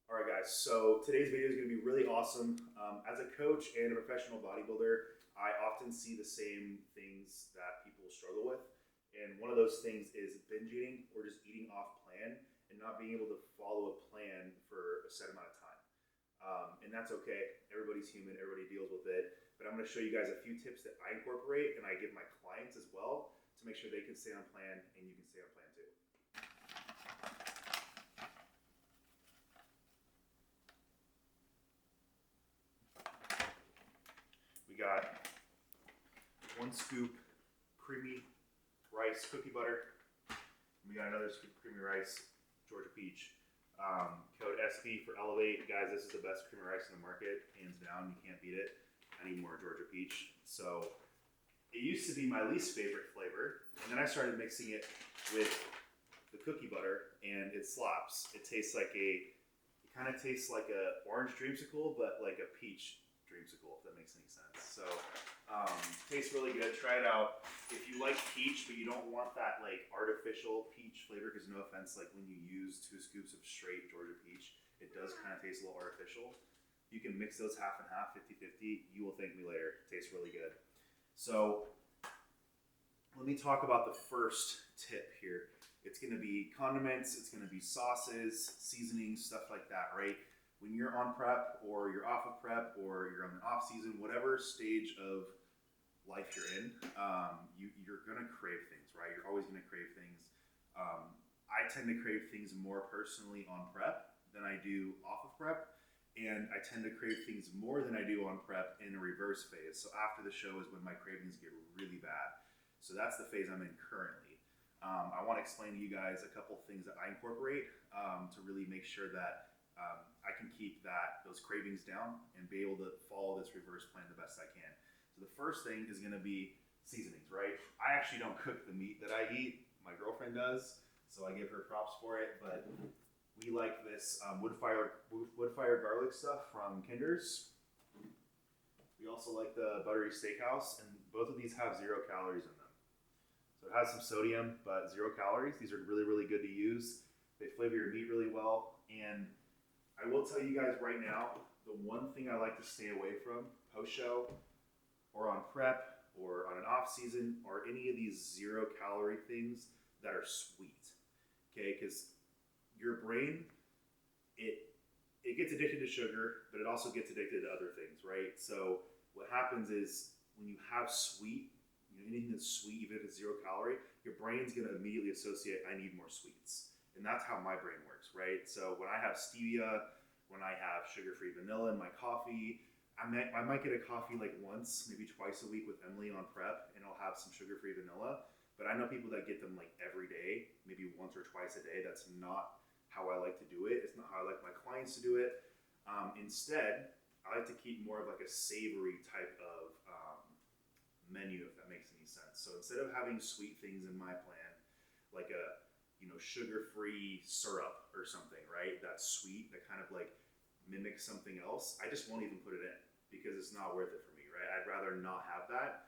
All right, guys. So today's video is going to be really awesome. As a coach and a professional bodybuilder, I often see the same things that people struggle with. And one of those things is binge eating or just eating off plan and not being able to follow a plan for a set amount of time. And that's okay. Everybody's human. Everybody deals with it. But I'm going to show you guys a few tips that I incorporate and I give my clients as well to make sure they can stay on plan and you can stay on plan too. We got 1 scoop creamy rice cookie butter. We got another scoop creamy rice Georgia peach. Code Espy for Elev8. Guys, this is the best creamy rice in the market, hands down. You can't beat it. I need more Georgia peach. So it used to be my least favorite flavor, and then I started mixing it with the cookie butter, and it slaps. It kind of tastes like a orange dreamsicle, but like a peach dreamsicle, if that makes any sense. So tastes really good. Try it out. If you like peach, but you don't want that like artificial peach flavor, because no offense, like when you use 2 scoops of straight Georgia peach, it does kind of taste a little artificial. You can mix those half and half, 50-50. You will thank me later. It tastes really good. So let me talk about the first tip here. It's going to be condiments. It's going to be sauces, seasonings, stuff like that, right? When you're on prep or you're off of prep or you're on the off season, whatever stage of life you're in, you're going to crave things, right? You're always going to crave things. I tend to crave things more personally on prep than I do off of prep. And I tend to crave things more than I do on prep in a reverse phase. So after the show is when my cravings get really bad. So that's the phase I'm in currently. I want to explain to you guys a couple things that I incorporate to really make sure that I can keep those cravings down and be able to follow this reverse plan the best I can. So the first thing is going to be seasonings, right? I actually don't cook the meat that I eat. My girlfriend does, so I give her props for it. But we like this wood fire garlic stuff from Tinctures. We also like the buttery steakhouse, and both of these have 0 calories in them. So it has some sodium, but 0 calories. These are really, really good to use. They flavor your meat really well. And I will tell you guys right now, the one thing I like to stay away from post-show or on prep or on an off-season or any of these 0 calorie things that are sweet, okay? Because your brain, it gets addicted to sugar, but it also gets addicted to other things, right? So what happens is when you have sweet, anything that's sweet, even if it's 0 calorie, your brain's gonna immediately associate, I need more sweets. And that's how my brain works, right? So when I have stevia, when I have sugar-free vanilla in my coffee, I might get a coffee like once, maybe twice a week with Emily on prep, and I'll have some sugar-free vanilla. But I know people that get them like every day, maybe once or twice a day. That's not how I like to do it. It's not how I like my clients to do it. Instead, I like to keep more of like a savory type of menu, if that makes any sense. So instead of having sweet things in my plan, like a sugar-free syrup or something, right? That's sweet, that kind of like mimics something else. I just won't even put it in because it's not worth it for me, right? I'd rather not have that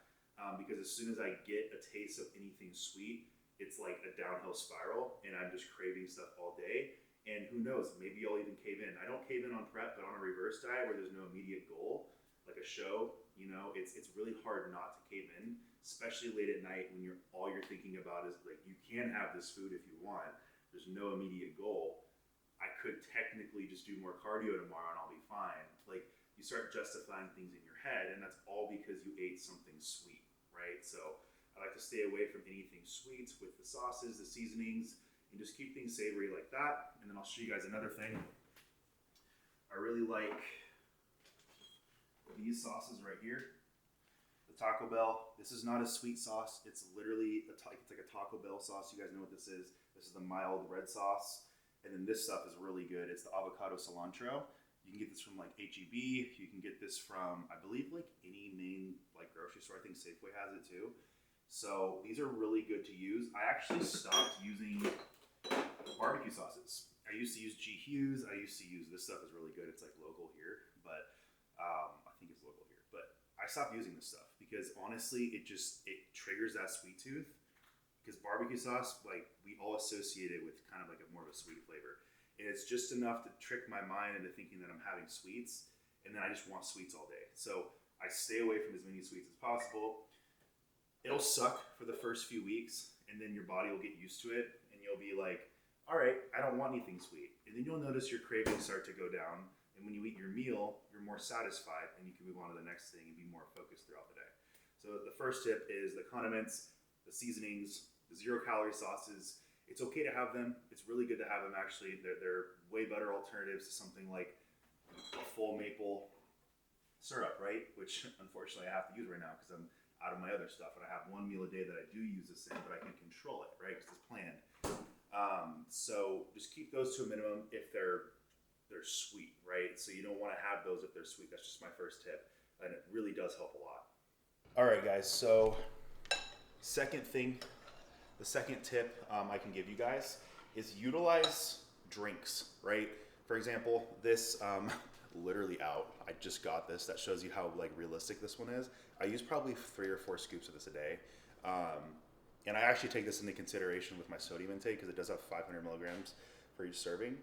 because as soon as I get a taste of anything sweet, it's like a downhill spiral and I'm just craving stuff all day. And who knows, maybe I'll even cave in. I don't cave in on prep, but on a reverse diet where there's no immediate goal, like a show, it's really hard not to cave in, especially late at night when all you're thinking about is like, you can have this food if you want. There's no immediate goal. I could technically just do more cardio tomorrow and I'll be fine. Like you start justifying things in your head, and that's all because you ate something sweet, right? So I like to stay away from anything sweet with the sauces, the seasonings, and just keep things savory like that. And then I'll show you guys another thing. I really like these sauces right here. The Taco Bell. This is not a sweet sauce. It's literally it's like a Taco Bell sauce. You guys know what this is. This is the mild red sauce. And then this stuff is really good. It's the avocado cilantro. You can get this from like HEB. You can get this from, I believe, like any main like grocery store. I think Safeway has it too. So these are really good to use. I actually stopped using barbecue sauces. I used to use G. Hughes. I used to use, this stuff is really good. It's like local here, but I think it's local here. But I stopped using this stuff because honestly, it triggers that sweet tooth. Because barbecue sauce, like we all associate it with kind of like a more of a sweet flavor. It's just enough to trick my mind into thinking that I'm having sweets, and then I just want sweets all day. So I stay away from as many sweets as possible. It'll suck for the first few weeks, and then your body will get used to it, and you'll be like, all right, I don't want anything sweet. And then you'll notice your cravings start to go down, and when you eat your meal, you're more satisfied, and you can move on to the next thing and be more focused throughout the day. So the first tip is the condiments, the seasonings, the 0-calorie sauces. It's okay to have them. It's really good to have them, actually. They're way better alternatives to something like a full maple syrup, right? Which unfortunately I have to use right now because I'm out of my other stuff, and I have one meal a day that I do use this in, but I can control it, right? Because it's planned. So just keep those to a minimum if they're sweet, right? So you don't want to have those if they're sweet. That's just my first tip, and it really does help a lot. All right, guys. So the second tip I can give you guys is utilize drinks, right? For example, this literally out. I just got this. That shows you how like realistic this one is. I use probably 3 or 4 scoops of this a day. And I actually take this into consideration with my sodium intake because it does have 500 milligrams for each serving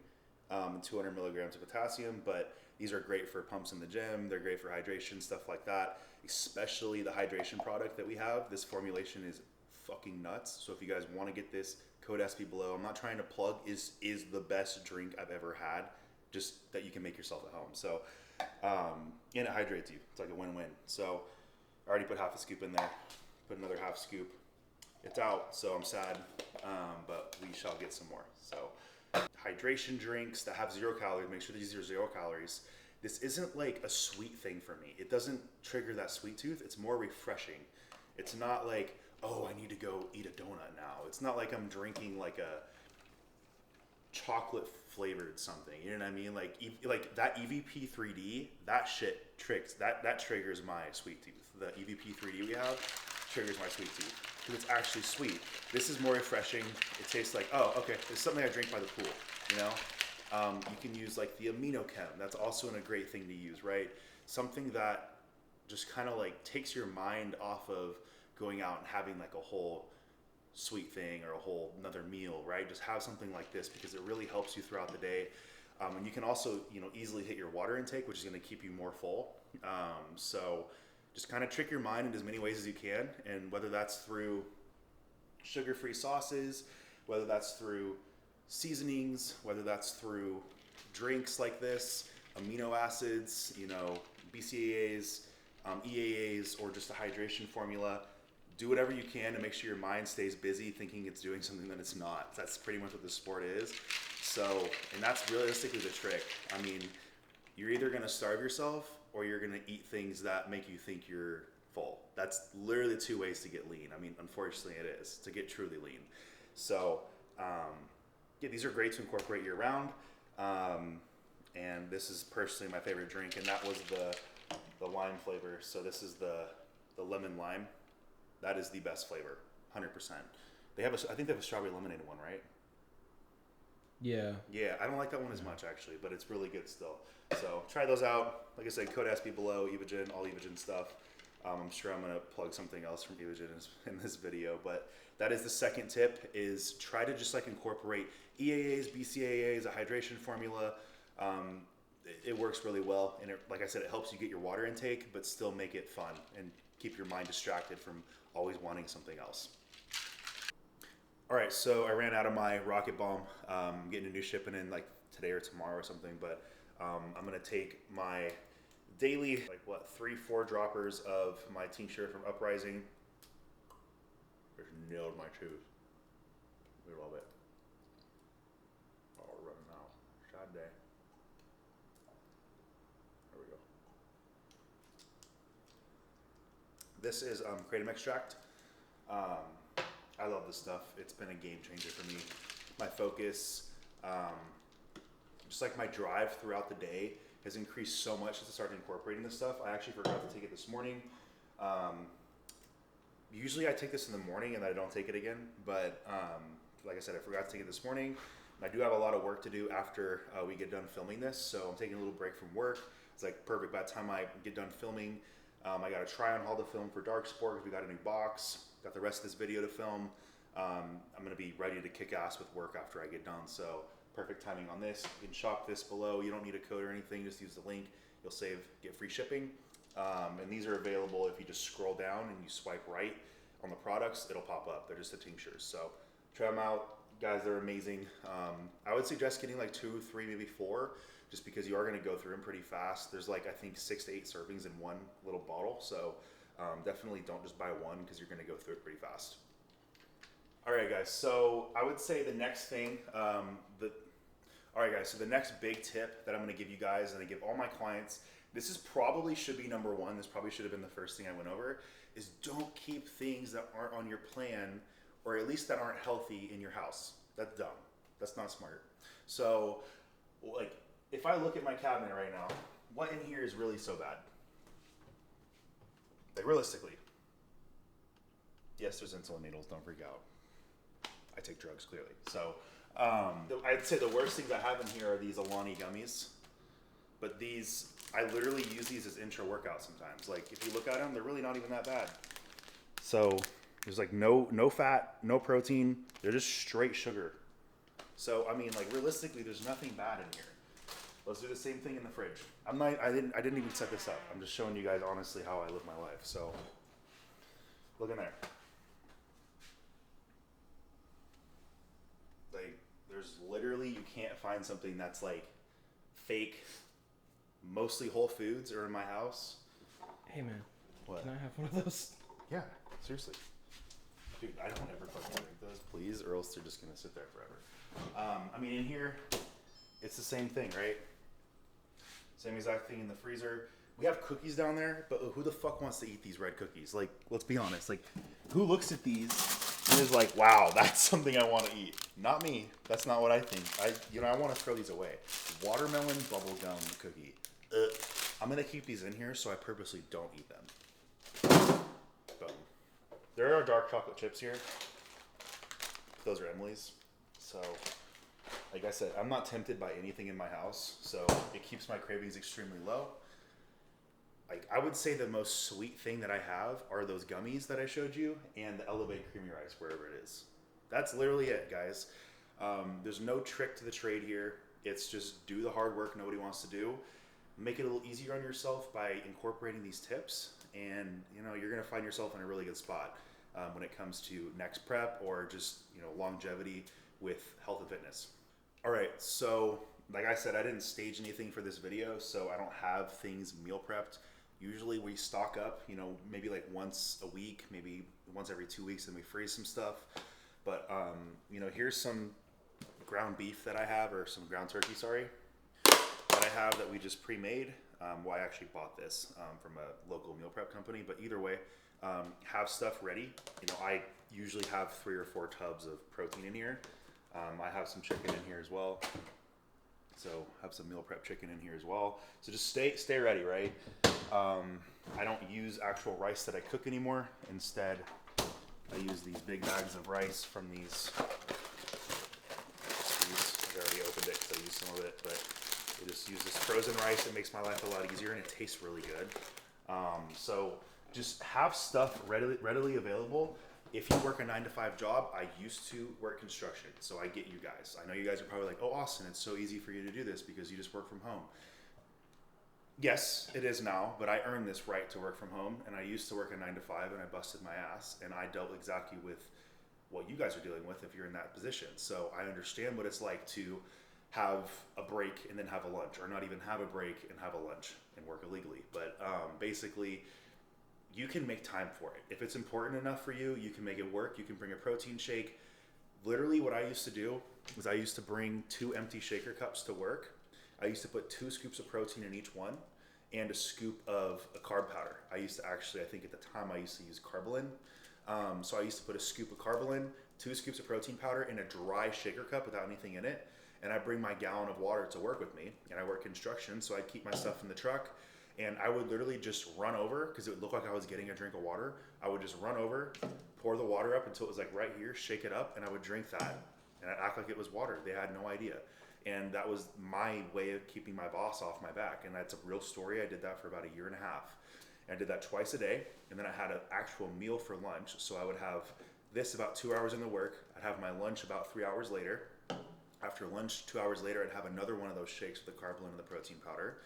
and 200 milligrams of potassium. But these are great for pumps in the gym. They're great for hydration, stuff like that, especially the hydration product that we have. This formulation is fucking nuts. So if you guys want to get this, code Espy below. I'm not trying to plug, is the best drink I've ever had, just that you can make yourself at home. So, and it hydrates you. It's like a win-win. So I already put half a scoop in there, put another half scoop. It's out, so I'm sad, but we shall get some more. So hydration drinks that have 0 calories, make sure these are 0 calories. This isn't like a sweet thing for me. It doesn't trigger that sweet tooth. It's more refreshing. It's not like, oh, I need to go eat a donut now. It's not like I'm drinking like a chocolate flavored something. You know what I mean? Like that EVP 3D, that shit that triggers my sweet tooth. The EVP 3D we have triggers my sweet tooth because it's actually sweet. This is more refreshing. It tastes like, oh, okay, it's something I drink by the pool, you know? You can use like the amino chem. That's also a great thing to use, right? Something that just kind of like takes your mind off of going out and having like a whole sweet thing or a whole another meal, right? Just have something like this because it really helps you throughout the day. And you can also, easily hit your water intake, which is going to keep you more full. So just kind of trick your mind in as many ways as you can. And whether that's through sugar-free sauces, whether that's through seasonings, whether that's through drinks like this, amino acids, BCAAs, EAAs, or just a hydration formula, do whatever you can to make sure your mind stays busy thinking it's doing something that it's not. That's pretty much what this sport is. So, and that's realistically the trick. I mean, you're either going to starve yourself or you're going to eat things that make you think you're full. That's literally 2 ways to get lean. I mean, unfortunately it is, to get truly lean. So, yeah, these are great to incorporate year round. And this is personally my favorite drink, and that was the lime flavor. So this is the lemon lime. That is the best flavor, 100%. I think they have a strawberry lemonade one, right? Yeah. Yeah, I don't like that one as much actually, but it's really good still. So try those out. Like I said, code Espy below, Evogen, all Evogen stuff. I'm sure I'm gonna plug something else from Evogen in this video, but that is the second tip: is try to just like incorporate EAAs, BCAAs, a hydration formula. It works really well, and like I said, it helps you get your water intake, but still make it fun and keep your mind distracted from always wanting something else. All right, so I ran out of my Rocket Bomb. I'm getting a new shipment in like today or tomorrow or something, but I'm gonna take my daily, 3-4 droppers of my tincture from Uprising. Just nailed my tooth. We love it. Oh, we're running out. Sad day. There we go. This is kratom extract. I love this stuff. It's been a game changer for me. My focus, just like my drive throughout the day has increased so much since I started incorporating this stuff. I actually forgot to take it this morning. Usually I take this in the morning and I don't take it again, but like I said, I forgot to take it this morning. I do have a lot of work to do after we get done filming this, so I'm taking a little break from work. It's like perfect. By the time I get done filming, I got to try on haul the film for Darc Sport because we got a new box. Got the rest of this video to film. I'm going to be ready to kick ass with work after I get done, so perfect timing on this. You can shop this below. You don't need a code or anything. Just use the link. You'll get free shipping. And these are available if you just scroll down and you swipe right on the products, it'll pop up. They're just the tinctures. So try them out. Guys, they're amazing. I would suggest getting like 2, 3, maybe 4, just because you are going to go through them pretty fast. There's like, I think 6 to 8 servings in one little bottle. So definitely don't just buy one because you're going to go through it pretty fast. All right, guys. So I would say the next thing, all right, guys. So the next big tip that I'm going to give you guys, and I give all my clients, this is probably should be number 1. This probably should have been the first thing I went over, is don't keep things that aren't on your plan, or at least that aren't healthy, in your house. That's dumb. That's not smart. So, like, if I look at my cabinet right now, what in here is really so bad? Like, realistically. Yes, there's insulin needles. Don't freak out. I take drugs, clearly. So, I'd say the worst things I have in here are these Alani gummies. But these, I literally use these as intra-workout sometimes. Like, if you look at them, they're really not even that bad. So, there's like no fat, no protein. They're just straight sugar. So, I mean, like, realistically, there's nothing bad in here. Let's do the same thing in the fridge. I didn't even set this up. I'm just showing you guys honestly how I live my life. So, look in there. Like, there's literally, you can't find something that's like fake, mostly Whole Foods are in my house. Hey man, What? can I have one of those? Yeah, seriously. Dude, I don't ever fucking drink those, please, or else they're just gonna sit there forever. I mean, in here, it's the same thing, right? Same exact thing in the freezer. We have cookies down there, but who the fuck wants to eat these red cookies? Like, let's be honest. Like, who looks at these and is like, wow, that's something I want to eat? Not me. That's not what I think. I want to throw these away. Watermelon bubblegum cookie. I'm gonna keep these in here, so I purposely don't eat them. Boom. There are dark chocolate chips here. Those are Emily's. So, like I said, I'm not tempted by anything in my house, so it keeps my cravings extremely low. Like, I would say the most sweet thing that I have are those gummies that I showed you and the Elev8 creamy rice, wherever it is. That's literally it, guys. There's no trick to the trade here. It's just do the hard work nobody wants to do. Make it a little easier on yourself by incorporating these tips, and you're gonna find yourself in a really good spot when it comes to next prep or just longevity with health and fitness. All right, so like I said, I didn't stage anything for this video, so I don't have things meal prepped. Usually we stock up, maybe like once a week, maybe once every 2 weeks, and we freeze some stuff. But here's some ground beef that I have, or some ground turkey, sorry, that I have that we just pre-made. Well, I actually bought this from a local meal prep company, but either way, have stuff ready. I usually have 3 or 4 tubs of protein in here. I have some chicken in here as well. So have some meal prep chicken in here as well. So just stay ready, right? I don't use actual rice that I cook anymore. Instead, I use these big bags of rice from these. I've already opened it because I used some of it, but I just use this frozen rice. It makes my life a lot easier, and it tastes really good. So just have stuff readily available. If you work a 9-to-5 job, I used to work construction, so I get you guys. I know you guys are probably like, oh, Austin, it's so easy for you to do this because you just work from home. Yes, it is now, but I earned this right to work from home, and I used to work a 9-to-5, and I busted my ass, and I dealt exactly with what you guys are dealing with if you're in that position. So I understand what it's like to have a break and then have a lunch, or not even have a break and have a lunch and work illegally. But basically, you can make time for it. If it's important enough for you, you can make it work. You can bring a protein shake. Literally what I used to do is I used to bring 2 empty shaker cups to work. I used to put 2 scoops of protein in each one and a scoop of a carb powder. I used to actually, I think at the time I used to use Carbolin. So I used to put a scoop of Carbolin, 2 scoops of protein powder in a dry shaker cup without anything in it. And I bring my gallon of water to work with me. And I work construction, so I'd keep my stuff in the truck. And I would literally just run over, because it would look like I was getting a drink of water. I would just run over, pour the water up until it was like right here, shake it up, and I would drink that. And I'd act like it was water. They had no idea. And that was my way of keeping my boss off my back. And that's a real story. I did that for about 1.5 years. And I did that twice a day. And then I had an actual meal for lunch. So I would have this about 2 hours into work. I'd have my lunch about 3 hours later. After lunch, 2 hours later, I'd have another one of those shakes with the carb blend and the protein powder.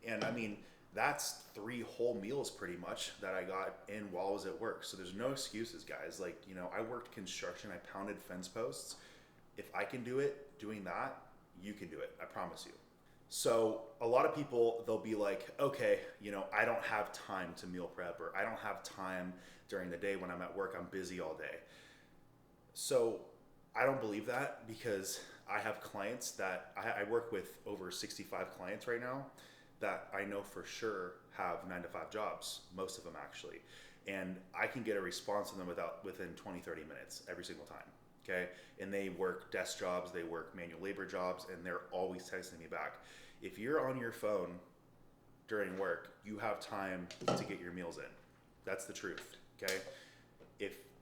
And I mean, that's 3 whole meals pretty much that I got in while I was at work. So there's no excuses, guys. Like, you know, I worked construction, I pounded fence posts. If I can do it doing that, you can do it, I promise you. So a lot of people, they'll be like, okay, you know, I don't have time to meal prep, or I don't have time during the day when I'm at work, I'm busy all day. So I don't believe that, because I have clients that I work with over 65 clients right now that I know for sure have 9-to-5 jobs, most of them actually. And I can get a response from them within 20, 30 minutes every single time. Okay. And they work desk jobs, they work manual labor jobs, and they're always texting me back. If you're on your phone during work, you have time to get your meals in. That's the truth. Okay.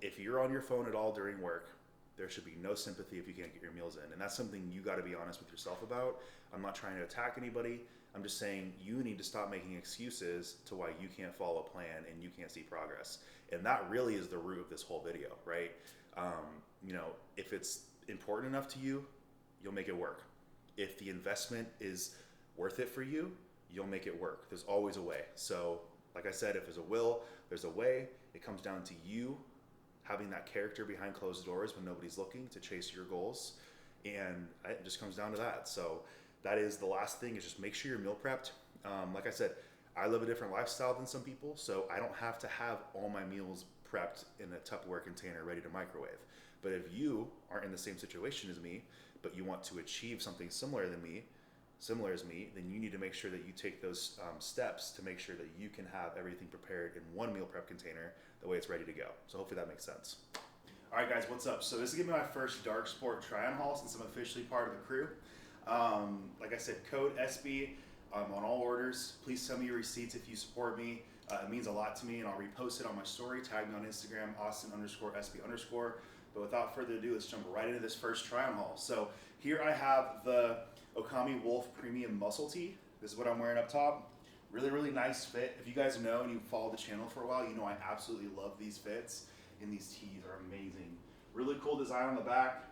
If you're on your phone at all during work, there should be no sympathy if you can't get your meals in. And that's something you got to be honest with yourself about. I'm not trying to attack anybody. I'm just saying you need to stop making excuses to why you can't follow a plan and you can't see progress. And that really is the root of this whole video, right? You know, if it's important enough to you, you'll make it work. If the investment is worth it for you, you'll make it work. There's always a way. So like I said, if there's a will, there's a way. It comes down to you having that character behind closed doors when nobody's looking to chase your goals. And it just comes down to that. So that is the last thing, is just make sure you're meal prepped. Like I said, I live a different lifestyle than some people, so I don't have to have all my meals prepped in a Tupperware container ready to microwave. But if you aren't in the same situation as me, but you want to achieve something similar as me, then you need to make sure that you take those steps to make sure that you can have everything prepared in one meal prep container the way it's ready to go. So hopefully that makes sense. All right, guys, what's up? So this is gonna be my first Darc Sport try-on haul since I'm officially part of the crew. Like I said, code Espy on all orders. Please send me your receipts if you support me. It means a lot to me, and I'll repost it on my story. Tag me on Instagram, Austin_Espy_. But without further ado, let's jump right into this first try-on haul. So here I have the Okami Wolf Premium Muscle Tee. This is what I'm wearing up top. Really, really nice fit. If you guys know and you follow the channel for a while, you know I absolutely love these fits, and these tees are amazing. Really cool design on the back.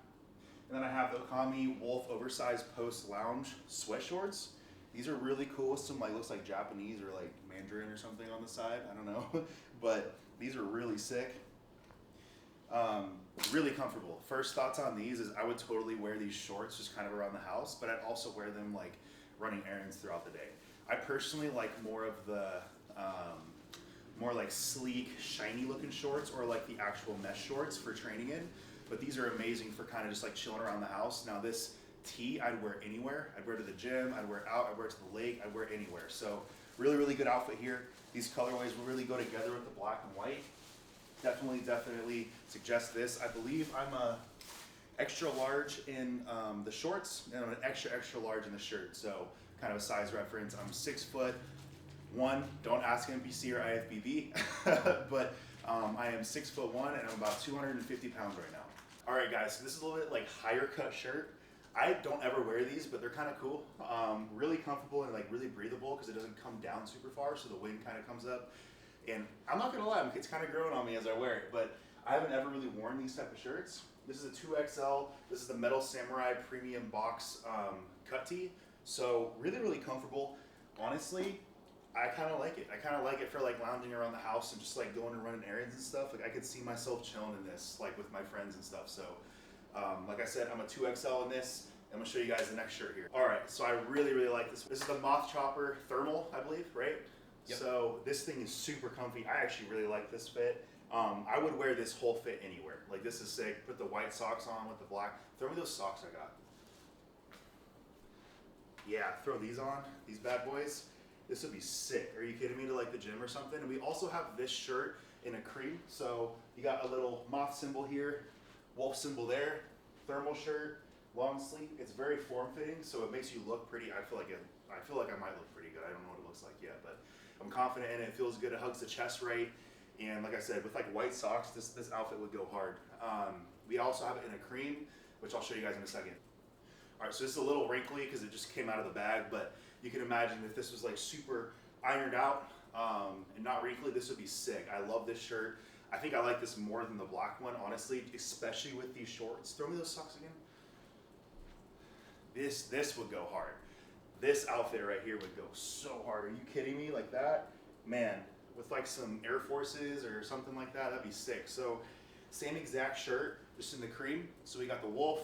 And then I have the Okami Wolf Oversized Post Lounge Sweat Shorts. These are really cool with some, like, looks like Japanese or like Mandarin or something on the side. I don't know. But these are really sick. Really comfortable. First thoughts on these is I would totally wear these shorts just kind of around the house, but I'd also wear them like running errands throughout the day. I personally like more of the more like sleek, shiny looking shorts, or like the actual mesh shorts for training in. But these are amazing for kind of just like chilling around the house. Now this tee I'd wear anywhere. I'd wear to the gym, I'd wear out, I'd wear to the lake, I'd wear anywhere. So really, really good outfit here. These colorways will really go together with the black and white. Definitely suggest this. I believe I'm a extra large in the shorts, and I'm an extra large in the shirt. So kind of a size reference. I'm 6'1". Don't ask NPC or IFBB, but I am 6'1" and I'm about 250 pounds right now. All right, guys, so this is a little bit like higher cut shirt. I don't ever wear these, but they're kind of cool. Really comfortable and like really breathable because it doesn't come down super far, so the wind kind of comes up. And I'm not gonna lie, it's kind of growing on me as I wear it, but I haven't ever really worn these type of shirts. This is a 2XL. This is the Metal Samurai Premium Box cut tee. So really, really comfortable. Honestly, I kind of like it. I kind of like it for like lounging around the house and just like going and running errands and stuff. Like I could see myself chilling in this, like with my friends and stuff. So like I said, I'm a 2XL in this. I'm gonna show you guys the next shirt here. All right, so I really, really like this. This is the Moth Chopper Thermal, I believe, right? Yep. So this thing is super comfy. I actually really like this fit. I would wear this whole fit anywhere. Like this is sick. Put the white socks on with the black. Throw me those socks I got. Yeah, throw these on, these bad boys. This would be sick. Are you kidding me? To like the gym or something? And we also have this shirt in a cream. So you got a little moth symbol here, wolf symbol there, thermal shirt, long sleeve. It's very form-fitting, so it makes you look pretty. I feel like I might look pretty good. I don't know what it looks like yet, but I'm confident in it. It feels good. It hugs the chest right. And like I said, with like white socks, this outfit would go hard. We also have it in a cream, which I'll show you guys in a second. All right, so this is a little wrinkly because it just came out of the bag, but you can imagine if this was like super ironed out and not wrinkly, this would be sick. I love this shirt. I think I like this more than the black one, honestly, especially with these shorts. Throw me those socks again. this would go hard. This outfit right here would go so hard. Are you kidding me? Like that? Man, with like some Air Forces or something like that, that'd be sick. So same exact shirt, just in the cream. So we got the wolf,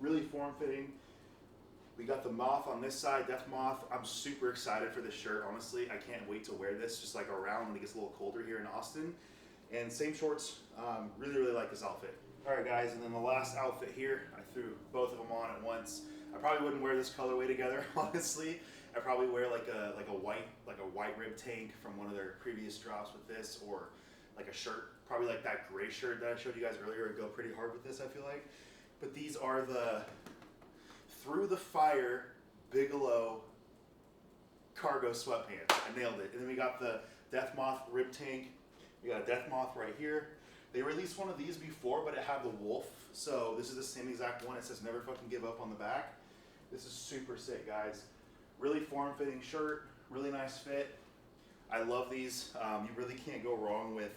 really form-fitting. We got the moth on this side, Death Moth. I'm super excited for this shirt, honestly. I can't wait to wear this just like around when it gets a little colder here in Austin. And same shorts, really like this outfit. All right guys, and then the last outfit here, I threw both of them on at once. I probably wouldn't wear this colorway together, honestly. I'd probably wear like a white rib tank from one of their previous drops with this, or like a shirt, probably like that gray shirt that I showed you guys earlier would go pretty hard with this, I feel like. But these are the Through the Fire Bigelow cargo sweatpants. I nailed it. And then we got the Death Moth rib tank. We got a Death Moth right here. They released one of these before, but it had the wolf. So this is the same exact one. It says never fucking give up on the back. This is super sick, guys. Really form-fitting shirt, really nice fit. I love these. You really can't go wrong with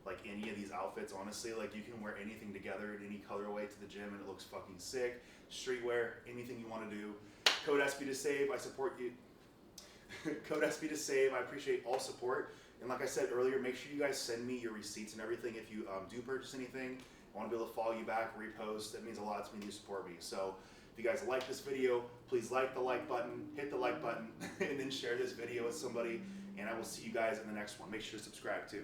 like any of these outfits, honestly. Like you can wear anything together in any colorway to the gym and it looks fucking sick. Streetwear, anything you want to do. Code Espy to save, I support you. Code Espy to save, I appreciate all support. And like I said earlier, make sure you guys send me your receipts and everything if you do purchase anything. I want to be able to follow you back, repost. That means a lot to me. You support me. So if you guys like this video, please like the like button, hit the like button, and then share this video with somebody. And I will see you guys in the next one. Make sure to subscribe too.